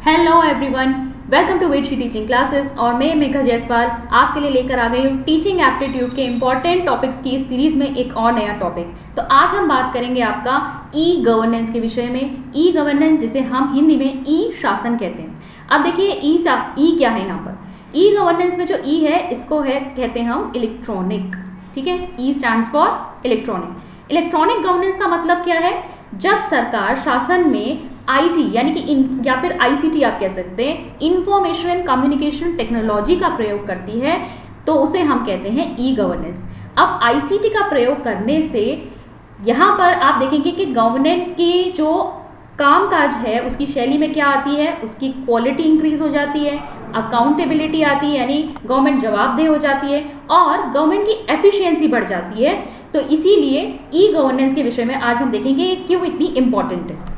Hello everyone, welcome to Vedashree teaching classes. और मैं मेघा जायसवाल आपके लिए लेकर आ गई हूँ टीचिंग एप्टीट्यूड के इंपॉर्टेंट टॉपिक्स की इस सीरीज में एक और नया टॉपिक। तो आज हम बात करेंगे आपका ई गवर्नेंस के विषय में। ई गवर्नेंस जिसे हम हिंदी में ई शासन कहते हैं। अब देखिए ई क्या है यहाँ पर। ई गवर्नेंस में जो ई है इसको कहते हैं हम इलेक्ट्रॉनिक। ठीक है, ई stands for electronic. Electronic governance का मतलब क्या है? जब सरकार शासन में आईटी यानी कि या फिर आईसीटी आप कह सकते हैं, इंफॉर्मेशन एंड कम्युनिकेशन टेक्नोलॉजी का प्रयोग करती है तो उसे हम कहते हैं ई गवर्नेंस। अब आईसीटी का प्रयोग करने से यहाँ पर आप देखेंगे कि गवर्नेंस की जो कामकाज है उसकी शैली में क्या आती है, उसकी क्वालिटी इंक्रीज हो जाती है, अकाउंटेबिलिटी आती है यानी गवर्नमेंट जवाबदेह हो जाती है और गवर्नमेंट की एफिशिएंसी बढ़ जाती है। तो इसीलिए ई गवर्नेंस के विषय में आज हम देखेंगे क्यों इतनी इंपॉर्टेंट है।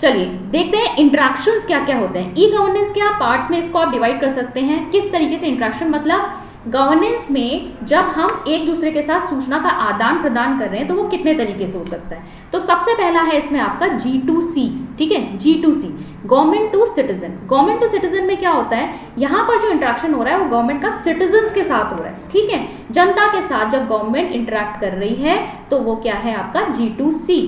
चलिए देखते हैं इंट्रैक्शंस क्या क्या होते हैं। ई गवर्नेंस के आप पार्ट्स में इसको आप डिवाइड कर सकते हैं। किस तरीके से इंट्रैक्शन, मतलब गवर्नेंस में जब हम एक दूसरे के साथ सूचना का आदान प्रदान कर रहे हैं तो वो कितने तरीके से हो सकता है। तो सबसे पहला है इसमें आपका G2C। ठीक है, G2C, government to citizen. Government to citizen में क्या होता है, यहाँ पर जो इंटरेक्शन हो रहा है वो गवर्नमेंट का सिटीजन्स के साथ हो रहा है। ठीक है, जनता के साथ जब गवर्नमेंट इंटरेक्ट कर रही है तो वो क्या है आपका G2C।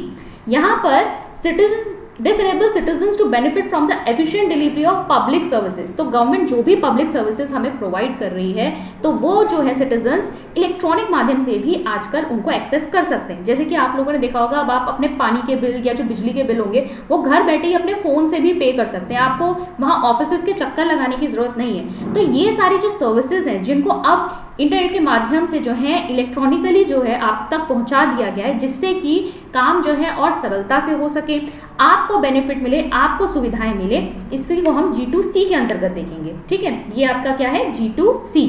यहाँ पर citizens This enables citizens to benefit from the efficient delivery of public services। तो गवर्नमेंट जो भी पब्लिक सर्विसेज हमें प्रोवाइड कर रही है तो वो जो है सिटीजन्स इलेक्ट्रॉनिक माध्यम से भी आजकल उनको एक्सेस कर सकते हैं। जैसे कि आप लोगों ने देखा होगा, अब आप अपने पानी के बिल या जो बिजली के बिल होंगे वो घर बैठे ही अपने फ़ोन से भी पे कर सकते हैं। आपको वहाँ ऑफिस के चक्कर लगाने की ज़रूरत नहीं है। तो ये सारी जो सर्विसेज हैं जिनको अब इंटरनेट के माध्यम से जो है इलेक्ट्रॉनिकली जो है आप तक पहुंचा दिया गया है, जिससे कि काम जो है और सरलता से हो सके, आपको बेनिफिट मिले, आपको सुविधाएं मिले, इसलिए वो हम G2C के अंतर्गत देखेंगे। ठीक है, ये आपका क्या है G2C।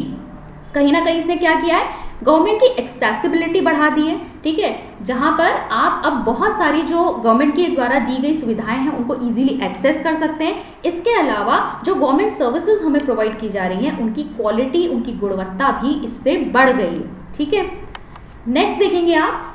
कहीं ना कहीं इसने क्या किया है, गवर्नमेंट की एक्सेसिबिलिटी बढ़ा दी है। ठीक है, जहां पर आप अब बहुत सारी जो गवर्नमेंट के द्वारा दी गई सुविधाएं हैं उनको इजीली एक्सेस कर सकते हैं। इसके अलावा जो गवर्नमेंट सर्विसेज हमें प्रोवाइड की जा रही हैं उनकी क्वालिटी, उनकी गुणवत्ता भी इससे बढ़ गई है। ठीक है, नेक्स्ट देखेंगे आप,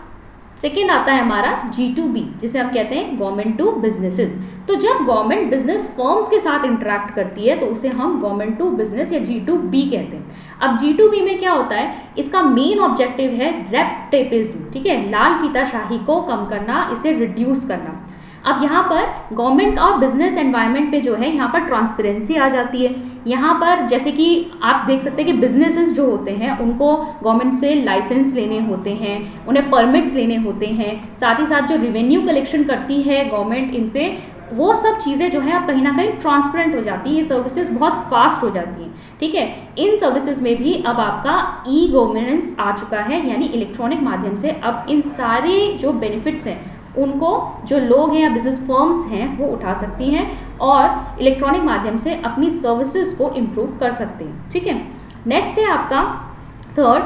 सेकेंड आता है हमारा G2B जिसे हम कहते हैं गवर्नमेंट टू बिजनेसेस। तो जब गवर्नमेंट बिजनेस फर्म्स के साथ इंटरेक्ट करती है तो उसे हम गवर्नमेंट टू बिजनेस या G2B कहते हैं। अब G2B में क्या होता है, इसका मेन ऑब्जेक्टिव है रेड टेपिज्म। ठीक है, लाल फीताशाही को कम करना, इसे रिड्यूस करना। अब यहाँ पर गवर्नमेंट और बिजनेस एनवायरनमेंट पे जो है यहाँ पर ट्रांसपेरेंसी आ जाती है। यहाँ पर जैसे कि आप देख सकते हैं कि बिजनेसेस जो होते हैं उनको गवर्नमेंट से लाइसेंस लेने होते हैं, उन्हें परमिट्स लेने होते हैं, साथ ही साथ जो रिवेन्यू कलेक्शन करती है गवर्नमेंट इनसे, वो सब चीज़ें जो है अब कहीं ना कहीं ट्रांसपेरेंट हो जाती हैं, ये सर्विसेज बहुत फास्ट हो जाती हैं। ठीक है, इन सर्विसेज में भी अब आपका ई गवर्नेंस आ चुका है, यानी इलेक्ट्रॉनिक माध्यम से अब इन सारे जो बेनिफिट्स हैं उनको जो लोग हैं या बिजनेस फर्म्स हैं वो उठा सकती हैं और इलेक्ट्रॉनिक माध्यम से अपनी सर्विसेज को इम्प्रूव कर सकते हैं। ठीक है, नेक्स्ट है आपका थर्ड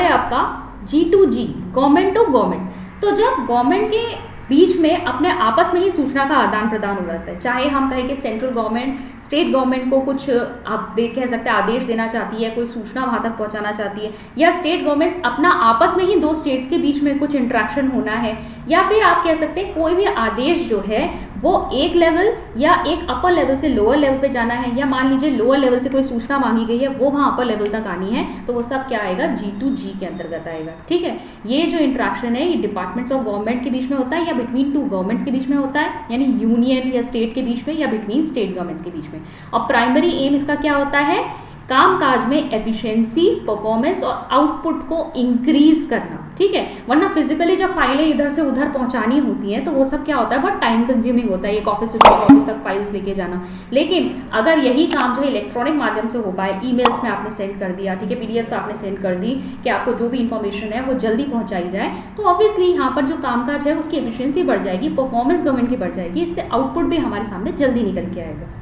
है आपका G2G, गवर्नमेंट टू गवर्नमेंट। तो जब गवर्नमेंट के बीच में अपने आपस में ही सूचना का आदान प्रदान हो जाता है, चाहे हम कहें कि सेंट्रल गवर्नमेंट स्टेट गवर्नमेंट को कुछ आप कह सकते हैं आदेश देना चाहती है, कोई सूचना वहाँ तक पहुँचाना चाहती है, या स्टेट गवर्नमेंट्स अपना आपस में ही दो स्टेट्स के बीच में कुछ इंट्रैक्शन होना है, या फिर आप कह सकते हैं कोई भी आदेश जो है वो एक लेवल या एक अपर लेवल से लोअर लेवल पे जाना है, या मान लीजिए लोअर लेवल से कोई सूचना मांगी गई है वो वहाँ अपर लेवल तक आनी है, तो वो सब क्या आएगा G2G के अंतर्गत आएगा। ठीक है, ये जो इंट्रैक्शन है ये डिपार्टमेंट्स ऑफ गवर्नमेंट के बीच में होता है या बिटवीन टू गवर्नमेंट्स के बीच में होता है, यानी यूनियन या स्टेट के बीच में या बिटवीन स्टेट गवर्नमेंट्स के बीच में। और प्राइमरी एम इसका क्या होता है, कामकाज में एफिशिएंसी, परफॉर्मेंस और आउटपुट को इंक्रीज करना। ठीक है, वरना फिजिकली जब फाइलें इधर से उधर पहुंचानी होती हैं तो वो सब क्या होता है, बहुत टाइम कंज्यूमिंग होता है, एक ऑफिस से दूसरे ऑफिस तक फाइल्स लेके जाना। लेकिन अगर यही काम जो है इलेक्ट्रॉनिक माध्यम से हो पाए, ईमेल्स में आपने सेंड कर दिया, ठीक है, पीडीएफ आपने सेंड कर दी कि आपको जो भी इंफॉर्मेशन है वो जल्दी पहुंचाई जाए, तो ऑब्वियसली यहाँ पर जो कामकाज है उसकी एफिशिएंसी बढ़ जाएगी, परफॉर्मेंस गवर्नमेंट की बढ़ जाएगी, इससे आउटपुट भी हमारे सामने जल्दी निकल के आएगा।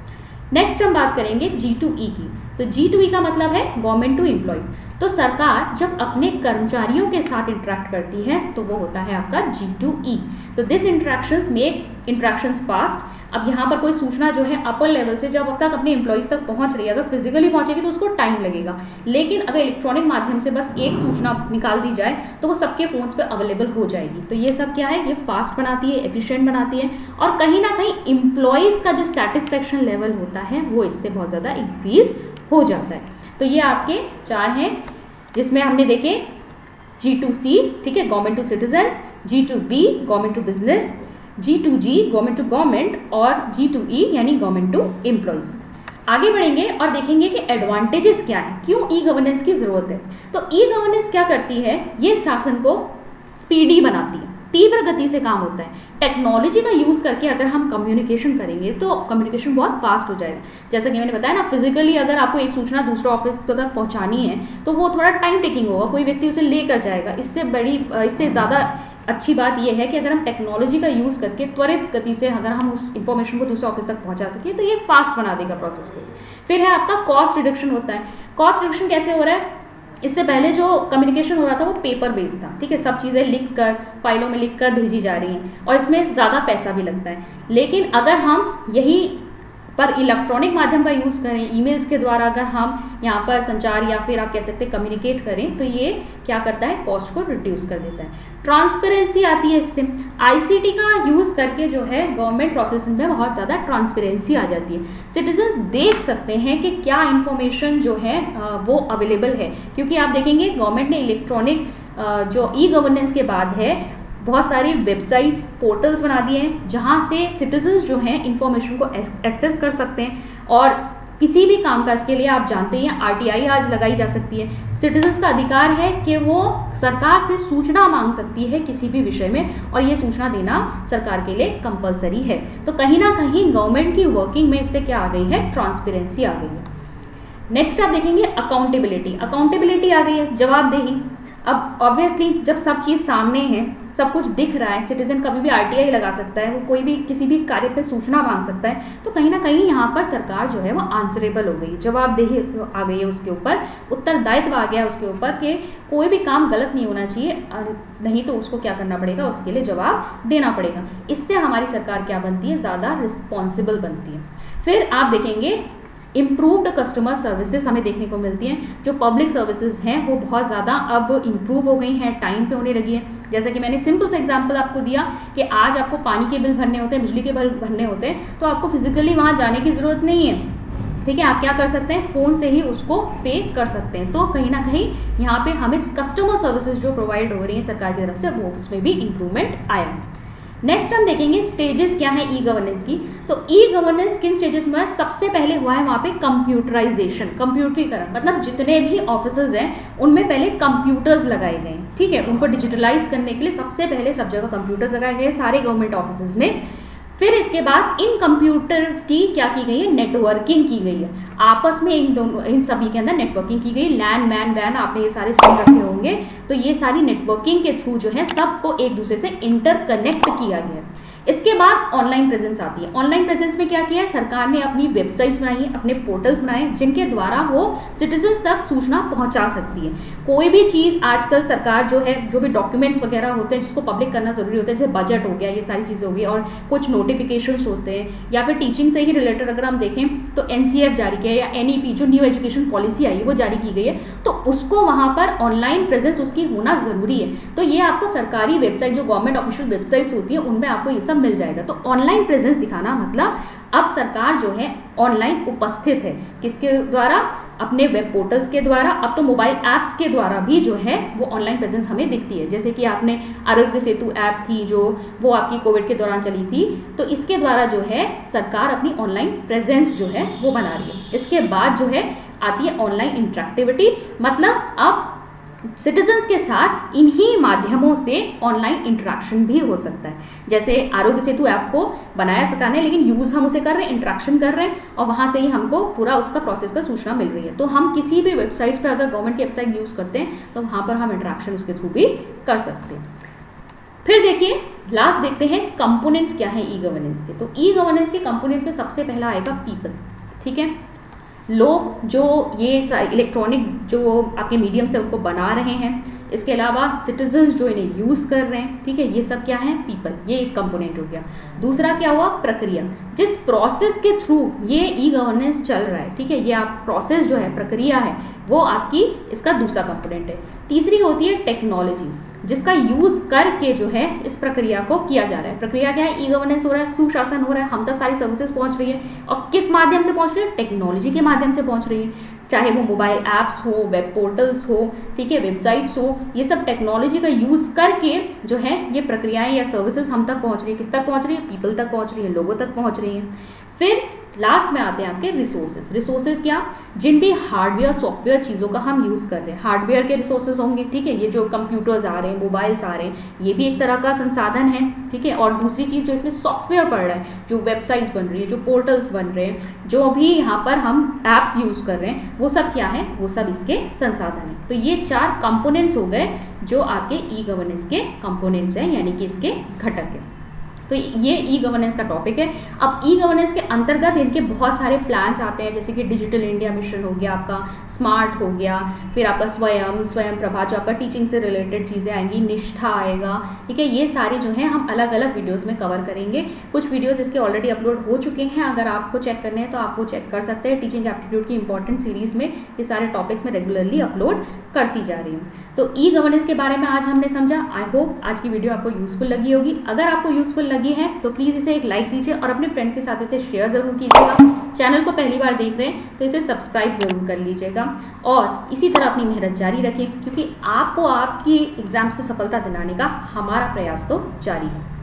नेक्स्ट हम बात करेंगे G2E की। तो G2E का मतलब है गवर्नमेंट टू एम्प्लॉयज। तो सरकार जब अपने कर्मचारियों के साथ इंटरेक्ट करती है तो वो होता है आपका G2E। तो this interactions make interactions fast. अब यहाँ पर कोई सूचना जो है अपर लेवल से जब तक अपने एम्प्लॉइज तक पहुँच रही है, अगर फिजिकली पहुँचेगी तो उसको टाइम लगेगा, लेकिन अगर इलेक्ट्रॉनिक माध्यम से बस एक सूचना निकाल दी जाए तो वो सबके फ़ोन्स पे अवेलेबल हो जाएगी। तो ये सब क्या है, ये फास्ट बनाती है, एफिशिएंट बनाती है, और कहीं ना कहीं एम्प्लॉइज़ का जो सेटिस्फेक्शन लेवल होता है वो इससे बहुत ज़्यादा इंक्रीज हो जाता है। तो ये आपके 4 हैं जिसमें हमने देखे G2C, ठीक है, government to citizen, G2B government to business, G2G government to government, और G2E यानी गवर्नमेंट टू एम्प्लॉइज। आगे बढ़ेंगे और देखेंगे कि एडवांटेजेस क्या है, क्यों ई गवर्नेंस की ज़रूरत है। तो ई गवर्नेंस क्या करती है, ये शासन को स्पीडी बनाती है, तीव्र गति से काम होता है। टेक्नोलॉजी का यूज़ करके अगर हम कम्युनिकेशन करेंगे तो कम्युनिकेशन बहुत फास्ट हो जाएगा। जैसा कि मैंने बताया ना, फिजिकली अगर आपको एक सूचना दूसरे ऑफिस तक पहुंचानी है तो वो थोड़ा टाइम टेकिंग होगा, कोई व्यक्ति उसे लेकर जाएगा। इससे ज़्यादा अच्छी बात यह है कि अगर हम टेक्नोलॉजी का यूज़ करके त्वरित गति से अगर हम उस इंफॉर्मेशन को दूसरे ऑफिस तक पहुंचा सकें तो ये फास्ट बना देगा प्रोसेस को। फिर है आपका कॉस्ट रिडक्शन होता है। कॉस्ट रिडक्शन कैसे हो रहा है, इससे पहले जो कम्युनिकेशन हो रहा था वो पेपर बेस्ड था, ठीक है, सब चीज़ें लिख कर फाइलों में लिख कर भेजी जा रही हैं और इसमें ज़्यादा पैसा भी लगता है। लेकिन अगर हम यही पर इलेक्ट्रॉनिक माध्यम का यूज़ करें, ईमेल्स के द्वारा अगर हम यहाँ पर संचार या फिर आप कह सकते हैं कम्युनिकेट करें, तो ये क्या करता है, कॉस्ट को रिड्यूस कर देता है। ट्रांसपेरेंसी आती है इससे, आईसीटी का यूज़ करके जो है गवर्नमेंट प्रोसेसिंग में बहुत ज़्यादा ट्रांसपेरेंसी आ जाती है। सिटीजन्स देख सकते हैं कि क्या इन्फॉर्मेशन जो है वो अवेलेबल है, क्योंकि आप देखेंगे गवर्नमेंट ने इलेक्ट्रॉनिक जो ई गवर्नेंस के बाद है बहुत सारी वेबसाइट्स, पोर्टल्स बना दिए हैं जहाँ से सिटीजन्स जो हैं इंफॉर्मेशन को एक्सेस कर सकते हैं। और किसी भी कामकाज के लिए आप जानते हैं आरटीआई आज लगाई जा सकती है। सिटीजन्स का अधिकार है कि वो सरकार से सूचना मांग सकती है किसी भी विषय में, और ये सूचना देना सरकार के लिए कंपलसरी है। तो कहीं ना कहीं गवर्नमेंट की वर्किंग में इससे क्या आ गई है, ट्रांसपेरेंसी आ गई है। नेक्स्ट आप देखेंगे अकाउंटेबिलिटी। अकाउंटेबिलिटी आ गई है, जवाबदेही। अब ऑब्वियसली जब सब चीज़ सामने है, सब कुछ दिख रहा है, सिटीजन कभी भी आरटीआई लगा सकता है, वो कोई भी किसी भी कार्य पे सूचना मांग सकता है, तो कहीं ना कहीं यहाँ पर सरकार जो है वो आंसरेबल हो गई, जवाबदेही आ गई है उसके ऊपर, उत्तरदायित्व आ गया उसके ऊपर कि कोई भी काम गलत नहीं होना चाहिए, नहीं तो उसको क्या करना पड़ेगा, उसके लिए जवाब देना पड़ेगा। इससे हमारी सरकार क्या बनती है, ज़्यादा रिस्पॉन्सिबल बनती है। फिर आप देखेंगे इम्प्रूव्ड कस्टमर सर्विसेज हमें देखने को मिलती हैं। जो पब्लिक सर्विसेज हैं वो बहुत ज़्यादा अब इम्प्रूव हो गई हैं, टाइम पे होने लगी है। जैसा कि मैंने सिंपल सा एग्जांपल आपको दिया कि आज आपको पानी के बिल भरने होते हैं, बिजली के बिल भरने होते हैं, तो आपको फिजिकली वहाँ जाने की ज़रूरत नहीं है, ठीक है, आप क्या कर सकते हैं, फ़ोन से ही उसको पे कर सकते हैं। तो कहीं ना कहीं यहाँ पे हमें कस्टमर सर्विसेज जो प्रोवाइड हो रही हैं सरकार की तरफ से, वो उसमें भी इम्प्रूवमेंट आया। नेक्स्ट हम देखेंगे स्टेजेस क्या है ई गवर्नेंस की। तो ई गवर्नेंस किन स्टेजेस में है, सबसे पहले हुआ है वहाँ पे कंप्यूटराइजेशन, कंप्यूटरीकरण, मतलब जितने भी ऑफिसर्स हैं उनमें पहले कंप्यूटर्स लगाए गए, ठीक है, उनको डिजिटलाइज करने के लिए सबसे पहले सब जगह कंप्यूटर्स लगाए गए सारे गवर्नमेंट ऑफिस में। फिर इसके बाद इन कंप्यूटर्स की क्या की गई है, नेटवर्किंग की गई है, आपस में इन सभी के अंदर नेटवर्किंग की गई। लैन मैन वैन आपने ये सारे सुन रखे होंगे, तो ये सारी नेटवर्किंग के थ्रू जो है सबको एक दूसरे से इंटरकनेक्ट किया गया। इसके बाद ऑनलाइन प्रेजेंस आती है। ऑनलाइन प्रेजेंस में क्या किया है, सरकार ने अपनी वेबसाइट्स बनाई है, अपने पोर्टल्स बनाए जिनके द्वारा वो सिटीजन्स तक सूचना पहुंचा सकती है। कोई भी चीज़ आजकल सरकार जो है, जो भी डॉक्यूमेंट्स वगैरह होते हैं जिसको पब्लिक करना जरूरी होता है, जैसे बजट हो गया, ये सारी चीज़ें हो गई, और कुछ नोटिफिकेशंस होते हैं, या फिर टीचिंग से ही रिलेटेड अगर हम देखें तो NCF जारी किया है, या NEP जो न्यू एजुकेशन पॉलिसी आई है वो जारी की गई है, तो उसको वहाँ पर ऑनलाइन प्रेजेंस उसकी होना ज़रूरी है। तो ये आपको सरकारी वेबसाइट, जो गवर्नमेंट ऑफिशियल वेबसाइट्स होती है, उनमें आपको ये सब मिल जाएगा। तो ऑनलाइन प्रेजेंस दिखाना मतलब अब सरकार जो है ऑनलाइन उपस्थित है, किसके द्वारा, अपने वेब पोर्टल्स के द्वारा, अब तो मोबाइल ऐप्स के द्वारा भी जो है वो ऑनलाइन प्रेजेंस हमें दिखती है। जैसे कि आपने आरोग्य सेतु ऐप थी जो वो आपकी कोविड के दौरान चली थी, तो इसके द्वारा जो है सरकार अपनी ऑनलाइन प्रेजेंस जो है वो बना रही है। इसके बाद जो है आती है ऑनलाइन इंटरेक्टिविटी, मतलब अब सिटीजन्स के साथ इन्हीं माध्यमों से ऑनलाइन इंटरेक्शन भी हो सकता है। जैसे आरोग्य सेतु ऐप को बनाया सरकार ने, लेकिन यूज़ हम उसे कर रहे हैं, इंटरेक्शन कर रहे हैं, और वहाँ से ही हमको पूरा उसका प्रोसेस का सूचना मिल रही है। तो हम किसी भी वेबसाइट्स पर अगर गवर्नमेंट की वेबसाइट यूज़ करते हैं तो वहाँ पर हम इंटरेक्शन उसके थ्रू भी कर सकते हैं। फिर देखिए लास्ट देखते हैं कंपोनेंट्स क्या है ई गवर्नेंस के। तो ई गवर्नेंस के कंपोनेंट्स में सबसे पहला आएगा पीपल, ठीक है। लोग जो ये इलेक्ट्रॉनिक जो आपके मीडियम से उनको बना रहे हैं, इसके अलावा सिटीजन्स जो इन्हें यूज़ कर रहे हैं, ठीक है, ये सब क्या है, पीपल, ये एक कंपोनेंट हो गया। दूसरा क्या हुआ, प्रक्रिया, जिस प्रोसेस के थ्रू ये ई गवर्नेंस चल रहा है, ठीक है, ये आप प्रोसेस जो है, प्रक्रिया है, वो आपकी इसका दूसरा कंपोनेंट है। तीसरी होती है टेक्नोलॉजी, जिसका यूज़ करके जो है इस प्रक्रिया को किया जा रहा है। प्रक्रिया क्या है, ई गवर्नेंस हो रहा है, सुशासन हो रहा है, हम तक सारी सर्विसेज पहुंच रही है, और किस माध्यम से पहुंच रही है, टेक्नोलॉजी के माध्यम से पहुंच रही है, चाहे वो मोबाइल ऐप्स हो, वेब पोर्टल्स हो, ठीक है, वेबसाइट्स हो, ये सब टेक्नोलॉजी का यूज़ करके जो है ये प्रक्रियाएं या सर्विसेज हम तक पहुंच रही है। किस तक पहुंच रही है, पीपल तक पहुंच रही है, लोगों तक पहुंच रही है। फिर लास्ट में आते हैं आपके रिसोर्सेज। रिसोर्सेज क्या, जिन भी हार्डवेयर सॉफ्टवेयर चीज़ों का हम यूज़ कर रहे हैं, हार्डवेयर के रिसोर्सेज होंगे, ठीक है, ये जो कंप्यूटर्स आ रहे हैं, मोबाइल्स आ रहे हैं, ये भी एक तरह का संसाधन है, ठीक है। और दूसरी चीज़ जो इसमें सॉफ्टवेयर पड़ रहा है, जो वेबसाइट्स बन रही है, जो पोर्टल्स बन रहे हैं, जो भी यहाँ पर हम ऐप्स यूज़ कर रहे हैं, वो सब क्या है, वो सब इसके संसाधन हैं। तो ये 4 कंपोनेंट्स हो गए जो आपके ई गवर्नेंस के कंपोनेंट्स हैं, यानी कि इसके घटक हैं। तो ये ई गवर्नेंस का टॉपिक है। अब ई गवर्नेंस के अंतर्गत इनके बहुत सारे प्लान्स आते हैं, जैसे कि डिजिटल इंडिया मिशन हो गया आपका, स्मार्ट हो गया, फिर आपका स्वयं प्रभा जो आपका टीचिंग से रिलेटेड चीज़ें आएंगी, निष्ठा आएगा, ठीक है। ये सारे जो हैं हम अलग अलग वीडियोस में कवर करेंगे। कुछ वीडियोस इसके ऑलरेडी अपलोड हो चुके हैं, अगर आपको चेक करने हैं तो आप वो चेक कर सकते हैं। टीचिंग एप्टीट्यूड की इंपॉर्टेंट सीरीज़ में ये सारे टॉपिक्स में रेगुलरली अपलोड करती जा रही हूँ। तो ई गवर्नेंस के बारे में आज हमने समझा। आई होप आज की वीडियो आपको यूजफुल लगी होगी। अगर आपको यूजफुल लगी है तो प्लीज़ इसे एक लाइक दीजिए और अपने फ्रेंड्स के साथ इसे शेयर ज़रूर कीजिएगा। चैनल को पहली बार देख रहे हैं तो इसे सब्सक्राइब ज़रूर कर लीजिएगा और इसी तरह अपनी मेहनत जारी रखें, क्योंकि आपको आपकी एग्जाम्स में सफलता दिलाने का हमारा प्रयास तो जारी है।